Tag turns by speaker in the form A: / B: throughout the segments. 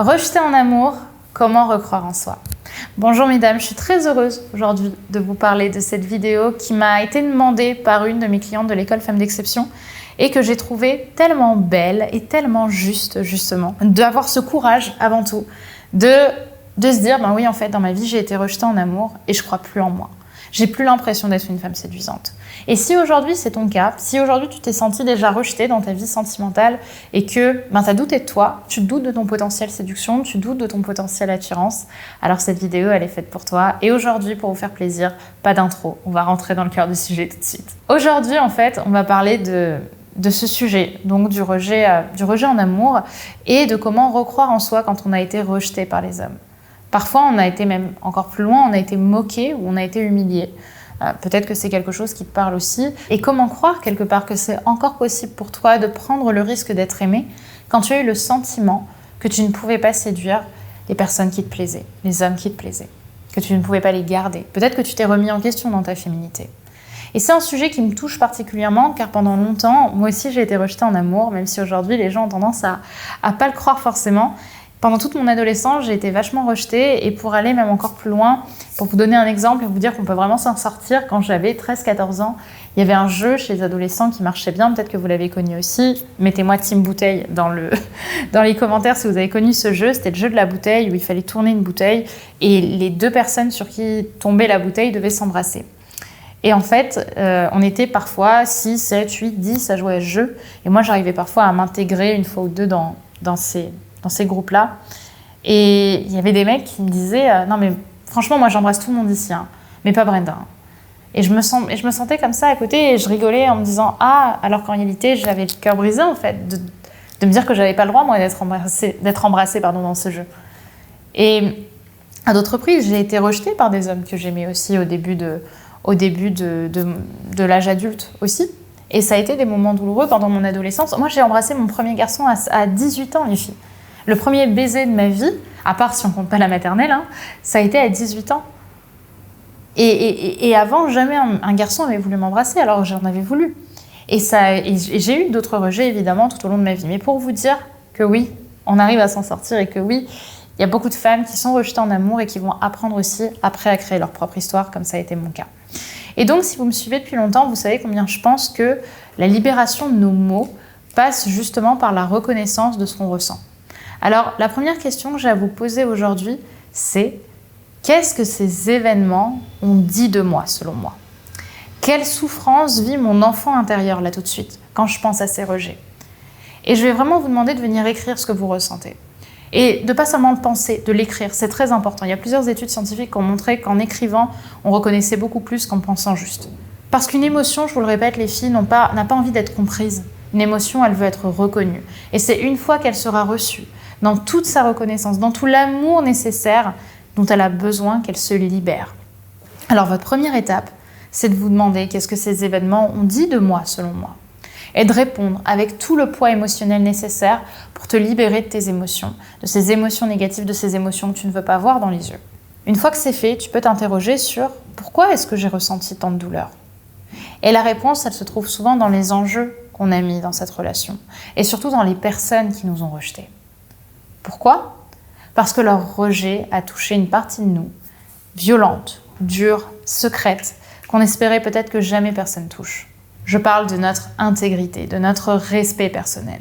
A: Rejeter en amour, comment recroire en soi? Bonjour mesdames, je suis très heureuse aujourd'hui de vous parler de cette vidéo qui m'a été demandée par une de mes clientes de l'école Femmes d'Exception et que j'ai trouvée tellement belle et tellement juste justement, d'avoir ce courage avant tout de se dire, ben oui en fait dans ma vie j'ai été rejetée en amour et je crois plus en moi. J'ai plus l'impression d'être une femme séduisante. Et si aujourd'hui c'est ton cas, si aujourd'hui tu t'es sentie déjà rejetée dans ta vie sentimentale et que tu as douté de toi, tu doutes de ton potentiel séduction, tu doutes de ton potentiel attirance, alors cette vidéo elle est faite pour toi. Et aujourd'hui, pour vous faire plaisir, pas d'intro, on va rentrer dans le cœur du sujet tout de suite. Aujourd'hui en fait, on va parler de ce sujet, donc du rejet en amour et de comment recroire en soi quand on a été rejeté par les hommes. Parfois, on a été même encore plus loin, on a été moqué ou on a été humilié. Peut-être que c'est quelque chose qui te parle aussi. Et comment croire quelque part que c'est encore possible pour toi de prendre le risque d'être aimé quand tu as eu le sentiment que tu ne pouvais pas séduire les personnes qui te plaisaient, les hommes qui te plaisaient, que tu ne pouvais pas les garder. Peut-être que tu t'es remis en question dans ta féminité. Et c'est un sujet qui me touche particulièrement car pendant longtemps, moi aussi j'ai été rejetée en amour, même si aujourd'hui les gens ont tendance à pas le croire forcément. Pendant toute mon adolescence, j'ai été vachement rejetée et pour aller même encore plus loin, pour vous donner un exemple et vous dire qu'on peut vraiment s'en sortir, quand j'avais 13-14 ans, il y avait un jeu chez les adolescents qui marchait bien, peut-être que vous l'avez connu aussi. Mettez-moi Team Bouteille dans les commentaires si vous avez connu ce jeu. C'était le jeu de la bouteille où il fallait tourner une bouteille et les deux personnes sur qui tombait la bouteille devaient s'embrasser. Et en fait, on était parfois 6, 7, 8, 10 à jouer à ce jeu. Et moi, j'arrivais parfois à m'intégrer une fois ou deux dans ces groupes-là. Et il y avait des mecs qui me disaient non mais franchement moi j'embrasse tout le monde ici, hein, mais pas Brenda. Et je me sentais comme ça à côté et je rigolais en me disant alors qu'en réalité j'avais le cœur brisé en fait de me dire que j'avais pas le droit moi d'être embrassée dans ce jeu. Et à d'autres reprises j'ai été rejetée par des hommes que j'aimais aussi au début de l'âge adulte aussi. Et ça a été des moments douloureux pendant mon adolescence. Moi j'ai embrassé mon premier garçon à 18 ans les filles. Le premier baiser de ma vie, à part si on compte pas la maternelle, hein, ça a été à 18 ans. Et avant, jamais un garçon avait voulu m'embrasser, alors j'en avais voulu. Et j'ai eu d'autres rejets, évidemment, tout au long de ma vie. Mais pour vous dire que oui, on arrive à s'en sortir et que oui, il y a beaucoup de femmes qui sont rejetées en amour et qui vont apprendre aussi après à créer leur propre histoire, comme ça a été mon cas. Et donc, si vous me suivez depuis longtemps, vous savez combien je pense que la libération de nos mots passe justement par la reconnaissance de ce qu'on ressent. Alors, la première question que j'ai à vous poser aujourd'hui, c'est qu'est-ce que ces événements ont dit de moi, selon moi? Quelle souffrance vit mon enfant intérieur, là, tout de suite, quand je pense à ces rejets? Et je vais vraiment vous demander de venir écrire ce que vous ressentez. Et de pas seulement le penser, de l'écrire, c'est très important. Il y a plusieurs études scientifiques qui ont montré qu'en écrivant, on reconnaissait beaucoup plus qu'en pensant juste. Parce qu'une émotion, je vous le répète, les filles, n'a pas envie d'être comprise. Une émotion, elle veut être reconnue. Et c'est une fois qu'elle sera reçue, dans toute sa reconnaissance, dans tout l'amour nécessaire dont elle a besoin, qu'elle se libère. Alors votre première étape, c'est de vous demander qu'est-ce que ces événements ont dit de moi, selon moi. Et de répondre avec tout le poids émotionnel nécessaire pour te libérer de tes émotions, de ces émotions négatives, de ces émotions que tu ne veux pas voir dans les yeux. Une fois que c'est fait, tu peux t'interroger sur pourquoi est-ce que j'ai ressenti tant de douleur? Et la réponse, elle se trouve souvent dans les enjeux qu'on a mis dans cette relation et surtout dans les personnes qui nous ont rejetés. Pourquoi? Parce que leur rejet a touché une partie de nous, violente, dure, secrète, qu'on espérait peut-être que jamais personne touche. Je parle de notre intégrité, de notre respect personnel.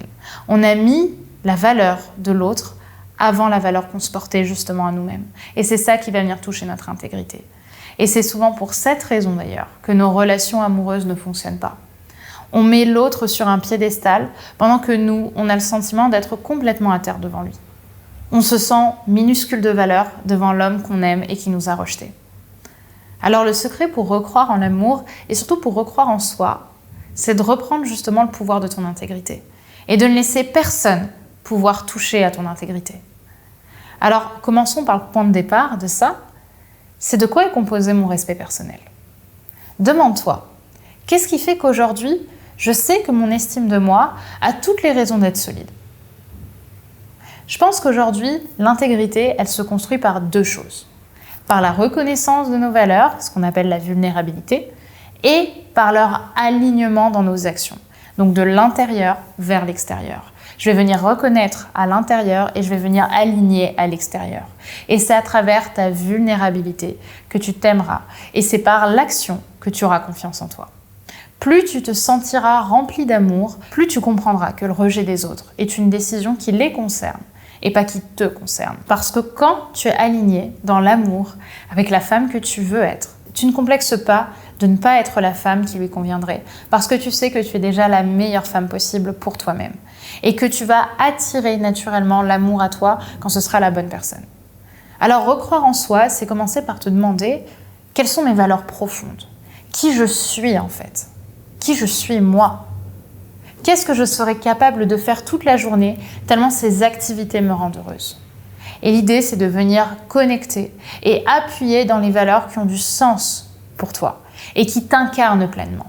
A: On a mis la valeur de l'autre avant la valeur qu'on se portait justement à nous-mêmes. Et c'est ça qui va venir toucher notre intégrité. Et c'est souvent pour cette raison d'ailleurs que nos relations amoureuses ne fonctionnent pas. On met l'autre sur un piédestal pendant que nous, on a le sentiment d'être complètement à terre devant lui. On se sent minuscule de valeur devant l'homme qu'on aime et qui nous a rejetés. Alors le secret pour recroire en l'amour et surtout pour recroire en soi, c'est de reprendre justement le pouvoir de ton intégrité et de ne laisser personne pouvoir toucher à ton intégrité. Alors commençons par le point de départ de ça, c'est de quoi est composé mon respect personnel. Demande-toi, qu'est-ce qui fait qu'aujourd'hui, je sais que mon estime de moi a toutes les raisons d'être solide? Je pense qu'aujourd'hui, l'intégrité, elle se construit par deux choses. Par la reconnaissance de nos valeurs, ce qu'on appelle la vulnérabilité, et par leur alignement dans nos actions. Donc de l'intérieur vers l'extérieur. Je vais venir reconnaître à l'intérieur et je vais venir aligner à l'extérieur. Et c'est à travers ta vulnérabilité que tu t'aimeras. Et c'est par l'action que tu auras confiance en toi. Plus tu te sentiras rempli d'amour, plus tu comprendras que le rejet des autres est une décision qui les concerne et pas qui te concerne. Parce que quand tu es aligné dans l'amour avec la femme que tu veux être, tu ne complexes pas de ne pas être la femme qui lui conviendrait, parce que tu sais que tu es déjà la meilleure femme possible pour toi-même et que tu vas attirer naturellement l'amour à toi quand ce sera la bonne personne. Alors recroire en soi, c'est commencer par te demander quelles sont mes valeurs profondes, qui je suis en fait, qui je suis moi. Qu'est-ce que je serais capable de faire toute la journée tellement ces activités me rendent heureuse. Et l'idée, c'est de venir connecter et appuyer dans les valeurs qui ont du sens pour toi et qui t'incarnent pleinement.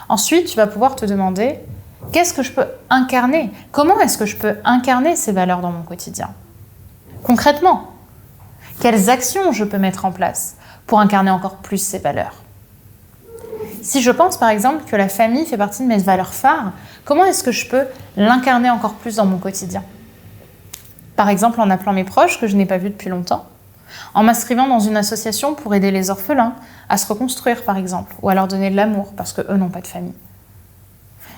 A: Ensuite, tu vas pouvoir te demander, qu'est-ce que je peux incarner? Comment est-ce que je peux incarner ces valeurs dans mon quotidien? Concrètement, quelles actions je peux mettre en place pour incarner encore plus ces valeurs? Si je pense par exemple que la famille fait partie de mes valeurs phares, comment est-ce que je peux l'incarner encore plus dans mon quotidien? Par exemple en appelant mes proches que je n'ai pas vus depuis longtemps, en m'inscrivant dans une association pour aider les orphelins à se reconstruire par exemple, ou à leur donner de l'amour parce qu'eux n'ont pas de famille.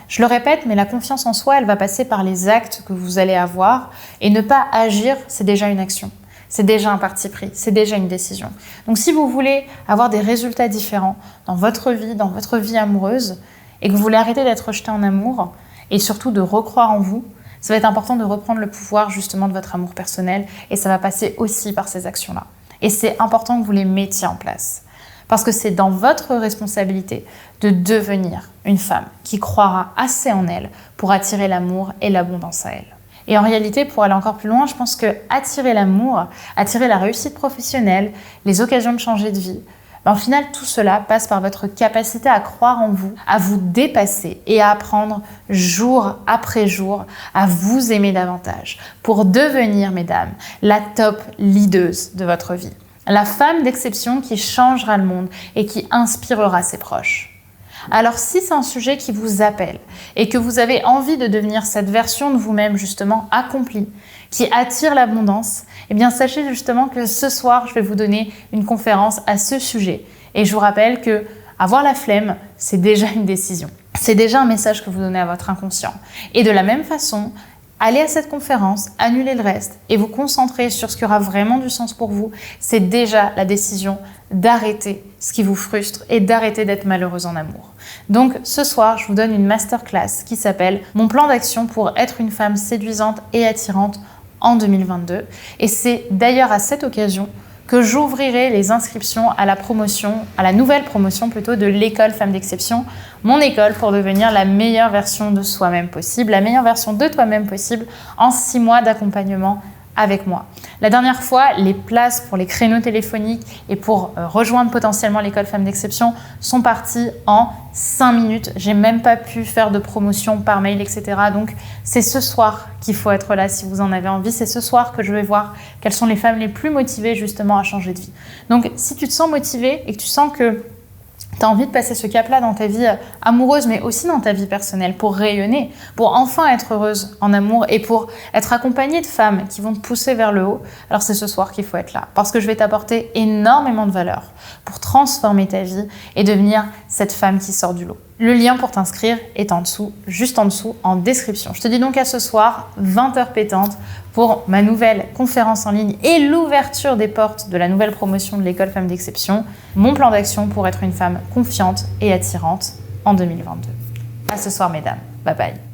A: Je le répète, mais la confiance en soi, elle va passer par les actes que vous allez avoir, et ne pas agir, c'est déjà une action. C'est déjà un parti pris, c'est déjà une décision. Donc si vous voulez avoir des résultats différents dans votre vie amoureuse, et que vous voulez arrêter d'être rejeté en amour, et surtout de recroire en vous, ça va être important de reprendre le pouvoir justement de votre amour personnel, et ça va passer aussi par ces actions-là. Et c'est important que vous les mettiez en place. Parce que c'est dans votre responsabilité de devenir une femme qui croira assez en elle pour attirer l'amour et l'abondance à elle. Et en réalité, pour aller encore plus loin, je pense que attirer l'amour, attirer la réussite professionnelle, les occasions de changer de vie, au final, tout cela passe par votre capacité à croire en vous, à vous dépasser et à apprendre jour après jour à vous aimer davantage pour devenir, mesdames, la top leaduse de votre vie. La femme d'exception qui changera le monde et qui inspirera ses proches. Alors si c'est un sujet qui vous appelle et que vous avez envie de devenir cette version de vous-même justement accomplie, qui attire l'abondance, eh bien sachez justement que ce soir, je vais vous donner une conférence à ce sujet. Et je vous rappelle que avoir la flemme, c'est déjà une décision. C'est déjà un message que vous donnez à votre inconscient. Et de la même façon, allez à cette conférence, annulez le reste et vous concentrer sur ce qui aura vraiment du sens pour vous, c'est déjà la décision d'arrêter ce qui vous frustre et d'arrêter d'être malheureuse en amour. Donc ce soir, je vous donne une masterclass qui s'appelle « Mon plan d'action pour être une femme séduisante et attirante en 2022 ». Et c'est d'ailleurs à cette occasion que j'ouvrirai les inscriptions à la nouvelle promotion plutôt de l'école Femme d'Exception, mon école pour devenir la meilleure version de soi-même possible, la meilleure version de toi-même possible en 6 mois d'accompagnement avec moi. La dernière fois, les places pour les créneaux téléphoniques et pour rejoindre potentiellement l'école Femme d'Exception sont parties en 5 minutes. J'ai même pas pu faire de promotion par mail, etc. Donc, c'est ce soir qu'il faut être là si vous en avez envie. C'est ce soir que je vais voir quelles sont les femmes les plus motivées justement à changer de vie. Donc, si tu te sens motivée et que tu sens que tu as envie de passer ce cap-là dans ta vie amoureuse, mais aussi dans ta vie personnelle, pour rayonner, pour enfin être heureuse en amour et pour être accompagnée de femmes qui vont te pousser vers le haut, alors c'est ce soir qu'il faut être là. Parce que je vais t'apporter énormément de valeur pour transformer ta vie et devenir cette femme qui sort du lot. Le lien pour t'inscrire est en dessous, juste en dessous, en description. Je te dis donc à ce soir, 20h pétantes, pour ma nouvelle conférence en ligne et l'ouverture des portes de la nouvelle promotion de l'école Femme d'Exception, mon plan d'action pour être une femme confiante et attirante en 2022. À ce soir, mesdames. Bye bye.